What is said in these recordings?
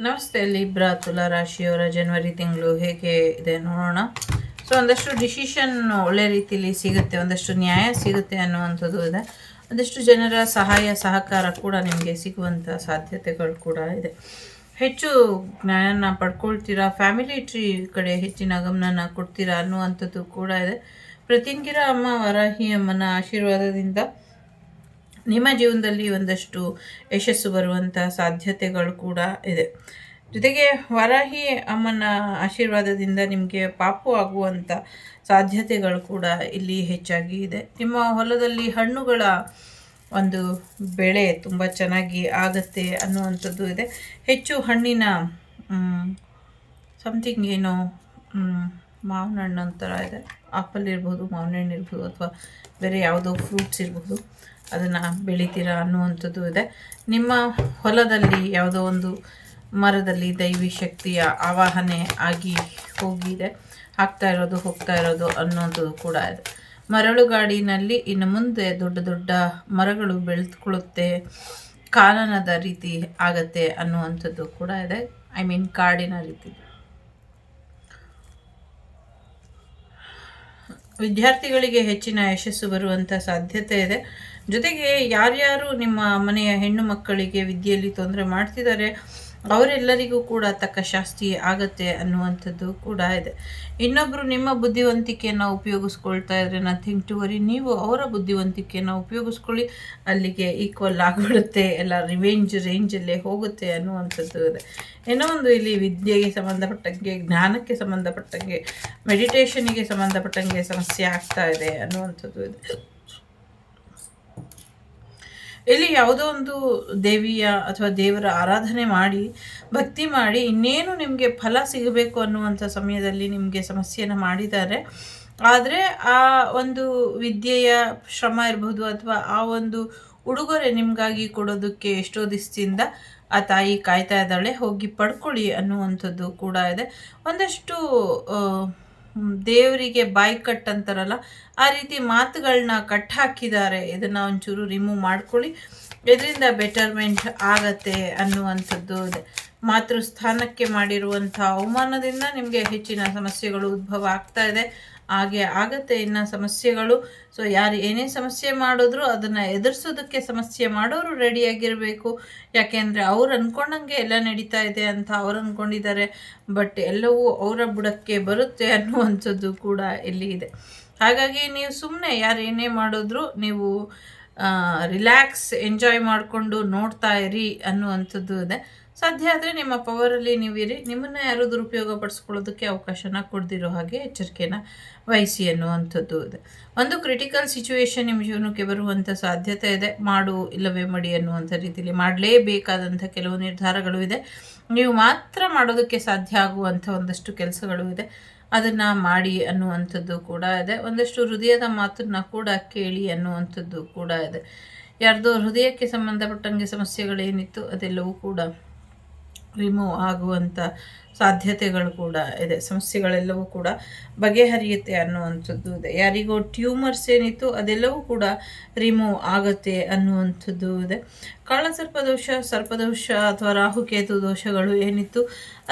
ನಮಸ್ತೆ ಲಿಬ್ರಾ ತುಲಾ ರಾಶಿಯವರ ಜನವರಿ ತಿಂಗಳು ಹೇಗೆ ಇದೆ ನೋಡೋಣ. ಸೊ ಒಂದಷ್ಟು ಡಿಸಿಷನ್ ಒಳ್ಳೆ ರೀತಿಯಲ್ಲಿ ಸಿಗುತ್ತೆ, ಒಂದಷ್ಟು ನ್ಯಾಯ ಸಿಗುತ್ತೆ ಅನ್ನುವಂಥದ್ದು ಇದೆ. ಒಂದಷ್ಟು ಜನರ ಸಹಾಯ ಸಹಕಾರ ಕೂಡ ನಿಮಗೆ ಸಿಗುವಂಥ ಸಾಧ್ಯತೆಗಳು ಕೂಡ ಇದೆ. ಹೆಚ್ಚು ಜ್ಞಾನನ ಪಡ್ಕೊಳ್ತೀರಾ, ಫ್ಯಾಮಿಲಿ ಟ್ರೀ ಕಡೆ ಹೆಚ್ಚಿನ ಗಮನನ ಕೊಡ್ತೀರಾ ಅನ್ನುವಂಥದ್ದು ಕೂಡ ಇದೆ. ಪ್ರತಿಂಗಿರ ಅಮ್ಮ ವರಾಹಿ ಅಮ್ಮನ ಆಶೀರ್ವಾದದಿಂದ ನಿಮ್ಮ ಜೀವನದಲ್ಲಿ ಒಂದಷ್ಟು ಯಶಸ್ಸು ಬರುವಂಥ ಸಾಧ್ಯತೆಗಳು ಕೂಡ ಇದೆ. ಜೊತೆಗೆ ವರಾಹಿ ಅಮ್ಮನ ಆಶೀರ್ವಾದದಿಂದ ನಿಮಗೆ ಪಾಪು ಆಗುವಂಥ ಸಾಧ್ಯತೆಗಳು ಕೂಡ ಇಲ್ಲಿ ಹೆಚ್ಚಾಗಿ ಇದೆ. ನಿಮ್ಮ ಹೊಲದಲ್ಲಿ ಹಣ್ಣುಗಳ ಒಂದು ಬೆಳೆ ತುಂಬ ಚೆನ್ನಾಗಿ ಆಗತ್ತೆ ಅನ್ನುವಂಥದ್ದು ಇದೆ. ಹೆಚ್ಚು ಹಣ್ಣಿನ ಸಮಥಿಂಗ್ ಏನೋ ಮಾವಿನ ಹಣ್ಣು ಒಂಥರ ಇದೆ, ಆಪಲ್ ಇರ್ಬೋದು, ಮಾವಿನ ಹಣ್ಣು ಇರ್ಬೋದು, ಅಥವಾ ಬೇರೆ ಯಾವುದೋ ಫ್ರೂಟ್ಸ್ ಇರ್ಬೋದು, ಅದನ್ನು ಬೆಳಿತೀರಾ ಅನ್ನುವಂಥದ್ದು ಇದೆ. ನಿಮ್ಮ ಹೊಲದಲ್ಲಿ ಯಾವುದೋ ಒಂದು ಮರದಲ್ಲಿ ದೈವಿ ಶಕ್ತಿಯ ಆವಾಹನೆ ಆಗಿ ಹೋಗಿದೆ, ಹೋಗ್ತಾ ಇರೋದು ಅನ್ನುವಂಥದ್ದು ಕೂಡ ಇದೆ. ಮರಳುಗಾಡಿನಲ್ಲಿ ಇನ್ನು ಮುಂದೆ ದೊಡ್ಡ ದೊಡ್ಡ ಮರಗಳು ಬೆಳೆದುಕೊಳ್ಳುತ್ತೆ, ಕಾನನದ ರೀತಿ ಆಗತ್ತೆ ಅನ್ನುವಂಥದ್ದು ಕೂಡ ಇದೆ. ಕಾಡಿನ ರೀತಿ. ವಿದ್ಯಾರ್ಥಿಗಳಿಗೆ ಹೆಚ್ಚಿನ ಯಶಸ್ಸು ಬರುವಂಥ ಸಾಧ್ಯತೆ ಇದೆ. ಜೊತೆಗೆ ಯಾರ್ಯಾರು ನಿಮ್ಮ ಮನೆಯ ಹೆಣ್ಣು ಮಕ್ಕಳಿಗೆ ವಿದ್ಯೆಯಲ್ಲಿ ತೊಂದರೆ ಮಾಡ್ತಿದ್ದಾರೆ ಅವರೆಲ್ಲರಿಗೂ ಕೂಡ ತಕ್ಕ ಶಾಸ್ತಿ ಆಗತ್ತೆ ಅನ್ನುವಂಥದ್ದು ಕೂಡ ಇದೆ. ಇನ್ನೊಬ್ಬರು ನಿಮ್ಮ ಬುದ್ಧಿವಂತಿಕೆಯನ್ನು ಉಪಯೋಗಿಸ್ಕೊಳ್ತಾ ಇದ್ರೆ ನಥಿಂಗ್ ಟು ವರಿ, ನೀವು ಅವರ ಬುದ್ಧಿವಂತಿಕೆಯನ್ನು ಉಪಯೋಗಿಸ್ಕೊಳ್ಳಿ, ಅಲ್ಲಿಗೆ ಈಕ್ವಲ್ ಆಗಿಬಿಡುತ್ತೆ, ಎಲ್ಲ ರಿವೆಂಜ್ ರೇಂಜಲ್ಲೇ ಹೋಗುತ್ತೆ ಅನ್ನುವಂಥದ್ದು ಇದೆ. ಏನೋ ಒಂದು ಇಲ್ಲಿ ವಿದ್ಯೆಗೆ ಸಂಬಂಧಪಟ್ಟಂಗೆ, ಜ್ಞಾನಕ್ಕೆ ಸಂಬಂಧಪಟ್ಟಂಗೆ, ಮೆಡಿಟೇಷನಿಗೆ ಸಂಬಂಧಪಟ್ಟಂಗೆ ಸಮಸ್ಯೆ ಆಗ್ತಾ ಇದೆ ಅನ್ನುವಂಥದ್ದು ಇದೆ. ಇಲ್ಲಿ ಯಾವುದೋ ಒಂದು ದೇವಿಯ ಅಥವಾ ದೇವರ ಆರಾಧನೆ ಮಾಡಿ, ಭಕ್ತಿ ಮಾಡಿ, ಇನ್ನೇನು ನಿಮಗೆ ಫಲ ಸಿಗಬೇಕು ಅನ್ನುವಂಥ ಸಮಯದಲ್ಲಿ ನಿಮಗೆ ಸಮಸ್ಯೆಯನ್ನು ಮಾಡಿದ್ದಾರೆ. ಆದರೆ ಆ ಒಂದು ವಿದ್ಯೆಯ ಶ್ರಮ ಇರ್ಬೋದು, ಅಥವಾ ಆ ಒಂದು ಉಡುಗೊರೆ ನಿಮಗಾಗಿ ಕೊಡೋದಕ್ಕೆ ಎಷ್ಟೋ ದಿವಸದಿಂದ ಆ ತಾಯಿ ಕಾಯ್ತಾ ಇದ್ದಾಳೆ, ಹೋಗಿ ಪಡ್ಕೊಳ್ಳಿ ಅನ್ನುವಂಥದ್ದು ಕೂಡ ಇದೆ. ಒಂದಷ್ಟು ದೇವರಿಗೆ ಬಾಯಿ ಕಟ್ ಅಂತಾರಲ್ಲ, ಆ ರೀತಿ ಮಾತುಗಳನ್ನ ಕಟ್ ಹಾಕಿದ್ದಾರೆ. ಇದನ್ನು ಒಂಚೂರು ರಿಮೂವ್ ಮಾಡ್ಕೊಳ್ಳಿ, ಇದರಿಂದ ಬೆಟರ್ಮೆಂಟ್ ಆಗತ್ತೆ ಅನ್ನುವಂಥದ್ದು ಇದೆ. ಮಾತೃಸ್ಥಾನಕ್ಕೆ ಮಾಡಿರುವಂಥ ಅವಮಾನದಿಂದ ನಿಮಗೆ ಹೆಚ್ಚಿನ ಸಮಸ್ಯೆಗಳು ಉದ್ಭವ ಆಗ್ತಾ ಇದೆ, ಹಾಗೆ ಆಗತ್ತೆ ಇನ್ನು ಸಮಸ್ಯೆಗಳು. ಸೊ ಯಾರು ಏನೇ ಸಮಸ್ಯೆ ಮಾಡಿದ್ರು ಅದನ್ನು ಎದುರಿಸೋದಕ್ಕೆ ಸಮಸ್ಯೆ ಮಾಡೋರು ರೆಡಿಯಾಗಿರಬೇಕು. ಯಾಕೆಂದರೆ ಅವ್ರು ಅಂದ್ಕೊಂಡಂಗೆ ಎಲ್ಲ ನಡೀತಾ ಇದೆ ಅಂತ ಅವ್ರು ಅಂದ್ಕೊಂಡಿದ್ದಾರೆ, ಬಟ್ ಎಲ್ಲವೂ ಅವರ ಬುಡಕ್ಕೆ ಬರುತ್ತೆ ಅನ್ನುವಂಥದ್ದು ಕೂಡ ಇಲ್ಲಿ ಇದೆ. ಹಾಗಾಗಿ ನೀವು ಸುಮ್ಮನೆ ಯಾರು ಏನೇ ಮಾಡಿದ್ರು ನೀವು ರಿಲ್ಯಾಕ್ಸ್ ಎಂಜಾಯ್ ಮಾಡಿಕೊಂಡು ನೋಡ್ತಾ ಇರಿ ಅನ್ನುವಂಥದ್ದು ಇದೆ. ಸಾಧ್ಯ ಆದರೆ ನಿಮ್ಮ ಪವರಲ್ಲಿ ನೀವಿರಿ, ನಿಮ್ಮನ್ನು ಯಾರು ದುರುಪಯೋಗ ಪಡಿಸ್ಕೊಳ್ಳೋದಕ್ಕೆ ಅವಕಾಶನ ಕೊಡ್ದಿರೋ ಹಾಗೆ ಎಚ್ಚರಿಕೆನ ವಹಿಸಿ ಅನ್ನುವಂಥದ್ದು ಇದೆ. ಒಂದು ಕ್ರಿಟಿಕಲ್ ಸಿಚುವೇಶನ್ ನಿಮ್ಮ ಜೀವನಕ್ಕೆ ಬರುವಂಥ ಸಾಧ್ಯತೆ ಇದೆ. ಮಾಡು ಇಲ್ಲವೇ ಮಡಿ ಅನ್ನುವಂಥ ರೀತಿಯಲ್ಲಿ ಮಾಡಲೇಬೇಕಾದಂಥ ಕೆಲವು ನಿರ್ಧಾರಗಳು ಇದೆ. ನೀವು ಮಾತ್ರ ಮಾಡೋದಕ್ಕೆ ಸಾಧ್ಯ ಆಗುವಂಥ ಒಂದಷ್ಟು ಕೆಲಸಗಳು ಇದೆ, ಅದನ್ನು ಮಾಡಿ ಅನ್ನುವಂಥದ್ದು ಕೂಡ ಇದೆ. ಒಂದಷ್ಟು ಹೃದಯದ ಮಾತನ್ನು ಕೂಡ ಕೇಳಿ ಅನ್ನುವಂಥದ್ದು ಕೂಡ ಇದೆ. ಯಾರ್ದೋ ಹೃದಯಕ್ಕೆ ಸಂಬಂಧಪಟ್ಟಂಗೆ ಸಮಸ್ಯೆಗಳೇನಿತ್ತು ಅದೆಲ್ಲವೂ ಕೂಡ ರಿಮೂವ್ ಆಗುವಂಥ ಸಾಧ್ಯತೆಗಳು ಕೂಡ ಇದೆ. ಸಮಸ್ಯೆಗಳೆಲ್ಲವೂ ಕೂಡ ಬಗೆಹರಿಯುತ್ತೆ ಅನ್ನುವಂಥದ್ದು ಇದೆ. ಯಾರಿಗೋ ಟ್ಯೂಮರ್ಸ್ ಏನಿತ್ತು ಅದೆಲ್ಲವೂ ಕೂಡ ರಿಮೂವ್ ಆಗುತ್ತೆ ಅನ್ನುವಂಥದ್ದು ಇದೆ. ಸರ್ಪದೋಷ ಅಥವಾ ರಾಹುಕೇತು ದೋಷಗಳು ಏನಿತ್ತು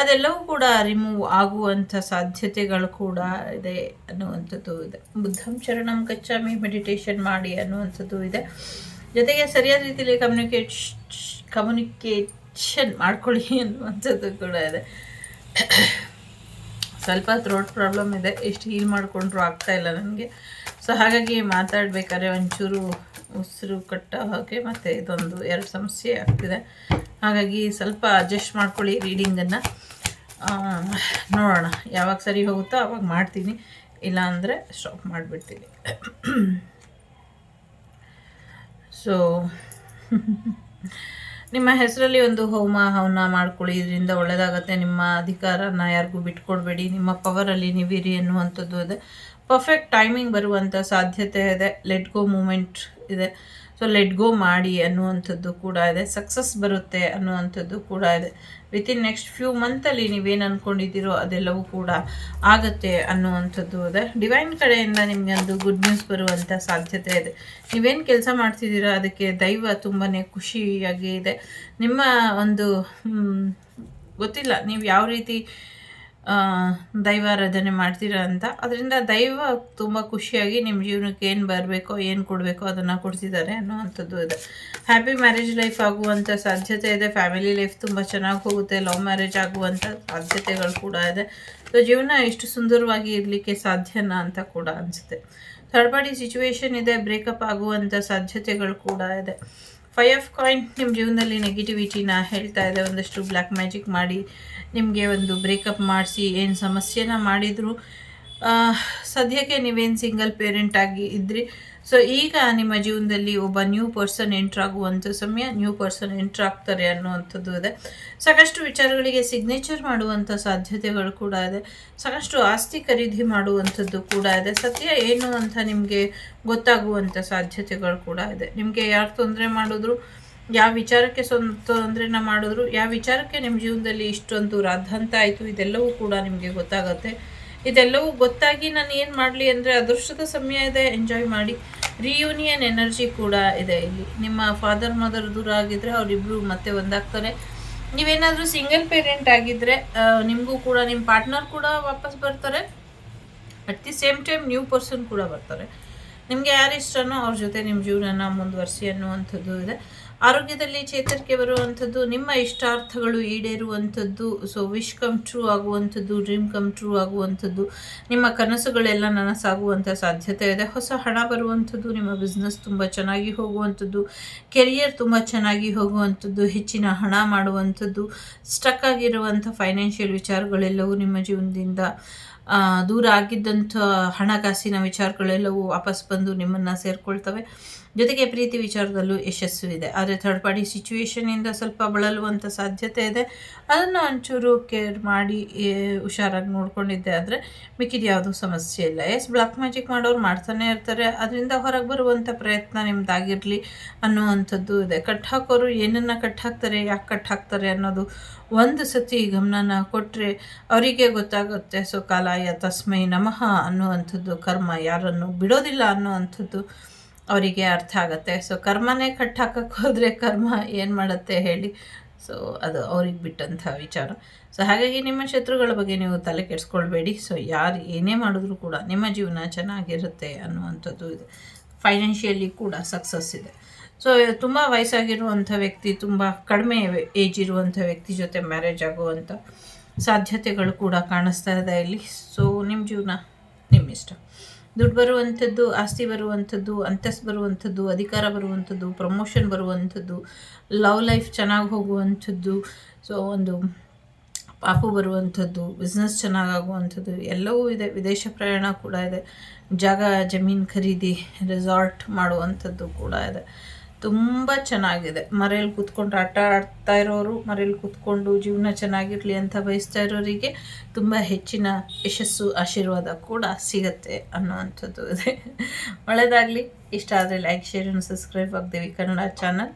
ಅದೆಲ್ಲವೂ ಕೂಡ ರಿಮೂವ್ ಆಗುವಂಥ ಸಾಧ್ಯತೆಗಳು ಕೂಡ ಇದೆ ಅನ್ನುವಂಥದ್ದು ಇದೆ. ಬುದ್ಧಂ ಶರಣಂ ಗಚ್ಚಾಮಿ ಮೆಡಿಟೇಷನ್ ಮಾಡಿ ಅನ್ನುವಂಥದ್ದು ಇದೆ. ಜೊತೆಗೆ ಸರಿಯಾದ ರೀತಿಯಲ್ಲಿ ಕಮ್ಯುನಿಕೇಷನ್ ಮಾಡ್ಕೊಳ್ಳಿ ಅನ್ನುವಂಥದ್ದು ಕೂಡ ಇದೆ. ಸ್ವಲ್ಪ ಥ್ರೋಟ್ ಪ್ರಾಬ್ಲಮ್ ಇದೆ, ಎಷ್ಟು ಹೀಲ್ ಮಾಡಿಕೊಂಡ್ರೂ ಆಗ್ತಾಯಿಲ್ಲ ನನಗೆ. ಸೊ ಹಾಗಾಗಿ ಮಾತಾಡಬೇಕಾದ್ರೆ ಒಂಚೂರು ಉಸಿರು ಕಟ್ಟ ಹಾಗೆ ಮತ್ತು ಇದೊಂದು 2 ಸಮಸ್ಯೆ ಆಗ್ತಿದೆ. ಹಾಗಾಗಿ ಸ್ವಲ್ಪ ಅಡ್ಜಸ್ಟ್ ಮಾಡ್ಕೊಳ್ಳಿ ರೀಡಿಂಗನ್ನು. ನೋಡೋಣ ಯಾವಾಗ ಸರಿ ಹೋಗುತ್ತೋ ಆವಾಗ ಮಾಡ್ತೀನಿ, ಇಲ್ಲ ಅಂದರೆ ಸ್ಟಾಪ್ ಮಾಡಿಬಿಡ್ತೀನಿ. ಸೊ ನಿಮ್ಮ ಹೆಸರಲ್ಲಿ ಒಂದು ಹವನ ಮಾಡ್ಕೊಳ್ಳಿ, ಇದರಿಂದ ಒಳ್ಳೆಯದಾಗತ್ತೆ. ನಿಮ್ಮ ಅಧಿಕಾರನ ಯಾರಿಗೂ ಬಿಟ್ಕೊಡ್ಬೇಡಿ, ನಿಮ್ಮ ಪವರಲ್ಲಿ ನೀವಿರಿ ಅನ್ನುವಂಥದ್ದು ಇದೆ. ಪರ್ಫೆಕ್ಟ್ ಟೈಮಿಂಗ್ ಬರುವಂಥ ಸಾಧ್ಯತೆ ಇದೆ. ಲೆಟ್ ಗೋ ಮೂಮೆಂಟ್ ಇದೆ. ಸೊ ಲೆಟ್ ಗೋ ಮಾಡಿ ಅನ್ನುವಂಥದ್ದು ಕೂಡ ಇದೆ. ಸಕ್ಸಸ್ ಬರುತ್ತೆ ಅನ್ನುವಂಥದ್ದು ಕೂಡ ಇದೆ. ವಿತಿನ್ ನೆಕ್ಸ್ಟ್ ಫ್ಯೂ ಮಂತಲ್ಲಿ ನೀವೇನು ಅಂದ್ಕೊಂಡಿದ್ದೀರೋ ಅದೆಲ್ಲವೂ ಕೂಡ ಆಗತ್ತೆ ಅನ್ನುವಂಥದ್ದು ಇದೆ. ಡಿವೈನ್ ಕಡೆಯಿಂದ ನಿಮಗೆ ಒಂದು ಗುಡ್ ನ್ಯೂಸ್ ಬರುವಂಥ ಸಾಧ್ಯತೆ ಇದೆ. ನೀವೇನು ಕೆಲಸ ಮಾಡ್ತಿದ್ದೀರಾ ಅದಕ್ಕೆ ದೈವ ತುಂಬಾ ಖುಷಿಯಾಗಿ ಇದೆ. ನಿಮ್ಮ ಒಂದು ಗೊತ್ತಿಲ್ಲ ನೀವು ಯಾವ ರೀತಿ ದೈವಾರಾಧನೆ ಮಾಡ್ತೀರಾ ಅಂತ. ಅದರಿಂದ ದೈವ ತುಂಬ ಖುಷಿಯಾಗಿ ನಿಮ್ಮ ಜೀವನಕ್ಕೆ ಏನು ಬರಬೇಕೋ ಏನು ಕೊಡಬೇಕೋ ಅದನ್ನು ಕೊಡ್ತಿದ್ದಾರೆ ಅನ್ನೋವಂಥದ್ದು ಇದೆ. ಹ್ಯಾಪಿ ಮ್ಯಾರೇಜ್ ಲೈಫ್ ಆಗುವಂಥ ಸಾಧ್ಯತೆ ಇದೆ. ಫ್ಯಾಮಿಲಿ ಲೈಫ್ ತುಂಬ ಚೆನ್ನಾಗಿ ಹೋಗುತ್ತೆ. ಲವ್ ಮ್ಯಾರೇಜ್ ಆಗುವಂಥ ಸಾಧ್ಯತೆಗಳು ಕೂಡ ಇದೆ. ಸೊ ಜೀವನ ಎಷ್ಟು ಸುಂದರವಾಗಿ ಇರಲಿಕ್ಕೆ ಸಾಧ್ಯನಾ ಅಂತ ಕೂಡ ಅನಿಸುತ್ತೆ. ಥರ್ಡ್ ಪಾರ್ಟಿ ಸಿಚುವೇಶನ್ ಇದೆ. ಬ್ರೇಕಪ್ ಆಗುವಂಥ ಸಾಧ್ಯತೆಗಳು ಕೂಡ ಇದೆ. 5 ಆಫ್ ಕಾಯಿನ್ ನಿಮ್ಮ ಜೀವನದಲ್ಲಿ ನೆಗೆಟಿವಿಟಿನ ಹೇಳ್ತಾ ಇದೆ. ಒಂದಷ್ಟು ಬ್ಲ್ಯಾಕ್ ಮ್ಯಾಜಿಕ್ ಮಾಡಿ ನಿಮಗೆ ಒಂದು ಬ್ರೇಕಪ್ ಮಾಡಿಸಿ ಏನು ಸಮಸ್ಯೆನ ಮಾಡಿದ್ರು. ಸದ್ಯಕ್ಕೆ ನೀವೇನು ಸಿಂಗಲ್ ಪೇರೆಂಟ್ ಆಗಿ ಇದ್ರಿ. ಸೊ ಈಗ ನಿಮ್ಮ ಜೀವನದಲ್ಲಿ ಒಬ್ಬ ನ್ಯೂ ಪರ್ಸನ್ ಎಂಟ್ರ್ ಆಗುವಂಥ ಸಮಯ. ನ್ಯೂ ಪರ್ಸನ್ ಎಂಟ್ರ್ ಆಗ್ತಾರೆ ಅನ್ನುವಂಥದ್ದು ಇದೆ. ಸಾಕಷ್ಟು ವಿಚಾರಗಳಿಗೆ ಸಿಗ್ನೇಚರ್ ಮಾಡುವಂಥ ಸಾಧ್ಯತೆಗಳು ಕೂಡ ಇದೆ. ಸಾಕಷ್ಟು ಆಸ್ತಿ ಖರೀದಿ ಮಾಡುವಂಥದ್ದು ಕೂಡ ಇದೆ. ಸತ್ಯ ಏನು ಅಂತ ನಿಮಗೆ ಗೊತ್ತಾಗುವಂಥ ಸಾಧ್ಯತೆಗಳು ಕೂಡ ಇದೆ. ನಿಮಗೆ ಯಾರು ತೊಂದರೆ ಮಾಡಿದ್ರು, ಯಾವ ವಿಚಾರಕ್ಕೆ ತೊಂದರೆನ ಮಾಡಿದ್ರು, ಯಾವ ವಿಚಾರಕ್ಕೆ ನಿಮ್ಮ ಜೀವನದಲ್ಲಿ ಇಷ್ಟೊಂದು ರಾದ್ಧಾಂತ ಆಯಿತು, ಇದೆಲ್ಲವೂ ಕೂಡ ನಿಮಗೆ ಗೊತ್ತಾಗುತ್ತೆ. ಇದೆಲ್ಲವೂ ಗೊತ್ತಾಗಿ ನಾನು ಏನು ಮಾಡಲಿ ಅಂದರೆ ಅದೃಷ್ಟದ ಸಮಯ ಇದೆ, ಎಂಜಾಯ್ ಮಾಡಿ. ರಿಯೂನಿಯನ್ ಎನರ್ಜಿ ಕೂಡ ಇದೆ ಇಲ್ಲಿ. ನಿಮ್ಮ ಫಾದರ್ ಮದರ್ ದೂರ ಆಗಿದ್ದರೆ ಅವರಿಬ್ಬರು ಮತ್ತೆ ಒಂದಾಗ್ತಾರೆ. ನೀವೇನಾದರೂ ಸಿಂಗಲ್ ಪೇರೆಂಟ್ ಆಗಿದ್ದರೆ ನಿಮಗೂ ಕೂಡ ನಿಮ್ಮ ಪಾರ್ಟ್ನರ್ ಕೂಡ ವಾಪಸ್ ಬರ್ತಾರೆ. At the same time new person ಕೂಡ ಬರ್ತಾರೆ. ನಿಮಗೆ ಯಾರು ಇಷ್ಟನೋ ಅವ್ರ ಜೊತೆ ನಿಮ್ಮ ಜೀವನನ ಮುಂದುವರಿಸಿ ಅನ್ನುವಂಥದ್ದು ಇದೆ. ಆರೋಗ್ಯದಲ್ಲಿ ಚೇತರಿಕೆ ಬರುವಂಥದ್ದು, ನಿಮ್ಮ ಇಷ್ಟಾರ್ಥಗಳು ಈಡೇರುವಂಥದ್ದು. ಸೊ ವಿಶ್ ಕಮ್ ಟ್ರೂ ಆಗುವಂಥದ್ದು, ಡ್ರೀಮ್ ಕಮ್ ಟ್ರೂ ಆಗುವಂಥದ್ದು, ನಿಮ್ಮ ಕನಸುಗಳೆಲ್ಲ ನನಸಾಗುವಂಥ ಸಾಧ್ಯತೆ ಇದೆ. ಹೊಸ ಹಣ ಬರುವಂಥದ್ದು, ನಿಮ್ಮ ಬಿಸ್ನೆಸ್ ತುಂಬ ಚೆನ್ನಾಗಿ ಹೋಗುವಂಥದ್ದು, ಕೆರಿಯರ್ ತುಂಬ ಚೆನ್ನಾಗಿ ಹೋಗುವಂಥದ್ದು, ಹೆಚ್ಚಿನ ಹಣ ಮಾಡುವಂಥದ್ದು, ಸ್ಟಕ್ ಆಗಿರುವಂಥ ಫೈನಾನ್ಷಿಯಲ್ ವಿಚಾರಗಳೆಲ್ಲವೂ ನಿಮ್ಮ ಜೀವನದಿಂದ ದೂರ ಆಗಿದ್ದಂಥ ಹಣಕಾಸಿನ ವಿಚಾರಗಳೆಲ್ಲವೂ ವಾಪಸ್ ಬಂದು ನಿಮ್ಮನ್ನು ಸೇರಿಕೊಳ್ತವೆ. ಜೊತೆಗೆ ಪ್ರೀತಿ ವಿಚಾರದಲ್ಲೂ ಯಶಸ್ಸು ಇದೆ. ಆದರೆ ಥರ್ಡ್ ಪಾರ್ಟಿ ಸಿಚುವೇಶನಿಂದ ಸ್ವಲ್ಪ ಬಳಲುವಂಥ ಸಾಧ್ಯತೆ ಇದೆ. ಅದನ್ನು ಒಂಚೂರು ಕೇರ್ ಮಾಡಿ ಹುಷಾರಾಗಿ ನೋಡ್ಕೊಂಡಿದ್ದೆ ಆದರೆ ಮಿಕ್ಕಿದ ಯಾವುದೂ ಸಮಸ್ಯೆ ಇಲ್ಲ. ಬ್ಲಾಕ್ ಮ್ಯಾಜಿಕ್ ಮಾಡೋರು ಮಾಡ್ತಾನೆ ಇರ್ತಾರೆ. ಅದರಿಂದ ಹೊರಗೆ ಬರುವಂಥ ಪ್ರಯತ್ನ ನಿಮ್ಮದಾಗಿರಲಿ ಅನ್ನುವಂಥದ್ದು ಇದೆ. ಕಟ್ಟಾಕೋರು ಏನನ್ನು ಕಟ್ಟಾಕ್ತಾರೆ, ಯಾಕೆ ಕಟ್ಟಾಕ್ತಾರೆ ಅನ್ನೋದು ಒಂದು ಸತಿ ಗಮನನ ಕೊಟ್ಟರೆ ಅವರಿಗೆ ಗೊತ್ತಾಗುತ್ತೆ. ಸೊ ಕಾಲಾಯ ತಸ್ಮೈ ನಮಃ ಅನ್ನುವಂಥದ್ದು, ಕರ್ಮ ಯಾರನ್ನು ಬಿಡೋದಿಲ್ಲ ಅನ್ನುವಂಥದ್ದು ಅವರಿಗೆ ಅರ್ಥ ಆಗುತ್ತೆ. ಸೊ ಕರ್ಮನೇ ಕಟ್ಟಾಕಕ್ಕೆ ಹೋದರೆ ಕರ್ಮ ಏನು ಮಾಡುತ್ತೆ ಹೇಳಿ. ಸೊ ಅದು ಅವ್ರಿಗೆ ಬಿಟ್ಟಂಥ ವಿಚಾರ. ಸೊ ಹಾಗಾಗಿ ನಿಮ್ಮ ಶತ್ರುಗಳ ಬಗ್ಗೆ ನೀವು ತಲೆ ಕೆಡಿಸ್ಕೊಳ್ಬೇಡಿ. ಸೊ ಯಾರು ಏನೇ ಮಾಡಿದ್ರೂ ಕೂಡ ನಿಮ್ಮ ಜೀವನ ಚೆನ್ನಾಗಿರುತ್ತೆ ಅನ್ನುವಂಥದ್ದು ಇದೆ. ಫೈನಾನ್ಷಿಯಲಿ ಕೂಡ ಸಕ್ಸಸ್ ಇದೆ. ಸೊ ತುಂಬ ವಯಸ್ಸಾಗಿರುವಂಥ ವ್ಯಕ್ತಿ, ತುಂಬ ಕಡಿಮೆ ಏಜ್ ಇರುವಂಥ ವ್ಯಕ್ತಿ ಜೊತೆ ಮ್ಯಾರೇಜ್ ಆಗುವಂಥ ಸಾಧ್ಯತೆಗಳು ಕೂಡ ಕಾಣಿಸ್ತಾ ಇದೆ ಇಲ್ಲಿ. ಸೊ ನಿಮ್ಮ ಜೀವನ ನಿಮ್ಮಿಷ್ಟ. ದುಡ್ಡು ಬರುವಂಥದ್ದು, ಆಸ್ತಿ ಬರುವಂಥದ್ದು, ಅಂತಸ್ತು ಬರುವಂಥದ್ದು, ಅಧಿಕಾರ ಬರುವಂಥದ್ದು, ಪ್ರಮೋಷನ್ ಬರುವಂಥದ್ದು, ಲವ್ ಲೈಫ್ ಚೆನ್ನಾಗಿ ಹೋಗುವಂಥದ್ದು, ಸೊ ಒಂದು ಪಾಪು ಬರುವಂಥದ್ದು, ಬಿಸ್ನೆಸ್ ಚೆನ್ನಾಗಾಗುವಂಥದ್ದು ಎಲ್ಲವೂ ಇದೆ. ವಿದೇಶ ಪ್ರಯಾಣ ಕೂಡ ಇದೆ. ಜಾಗ ಜಮೀನು ಖರೀದಿ, ರೆಸಾರ್ಟ್ ಮಾಡುವಂಥದ್ದು ಕೂಡ ಇದೆ. ತುಂಬ ಚೆನ್ನಾಗಿದೆ. ಮನೇಲಿ ಕೂತ್ಕೊಂಡು ಆಟ ಆಡ್ತಾ ಇರೋರು, ಮನೇಲಿ ಕೂತ್ಕೊಂಡು ಜೀವನ ಚೆನ್ನಾಗಿರಲಿ ಅಂತ ಬಯಸ್ತಾ ಇರೋರಿಗೆ ತುಂಬ ಹೆಚ್ಚಿನ ಯಶಸ್ಸು, ಆಶೀರ್ವಾದ ಕೂಡ ಸಿಗುತ್ತೆ ಅನ್ನುವಂಥದ್ದು ಇದೆ. ಒಳ್ಳೆಯದಾಗಲಿ. ಇಷ್ಟ ಆದರೆ ಲೈಕ್, ಶೇರ್ ಆ್ಯಂಡ್ ಸಬ್ಸ್ಕ್ರೈಬ್ ಆಗ್ದೇವಿ ಕನ್ನಡ ಚಾನಲ್.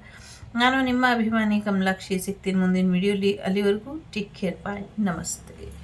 ನಾನು ನಿಮ್ಮ ಅಭಿಮಾನಿ ಕಮಲಾಕ್ಷಿ. ಸಿಗ್ತೀನಿ ಮುಂದಿನ ವಿಡಿಯೋಲಿ. ಅಲ್ಲಿವರೆಗೂ ಟೇಕ್ ಕೇರ್. ಬಾಯ್. ನಮಸ್ತೆ.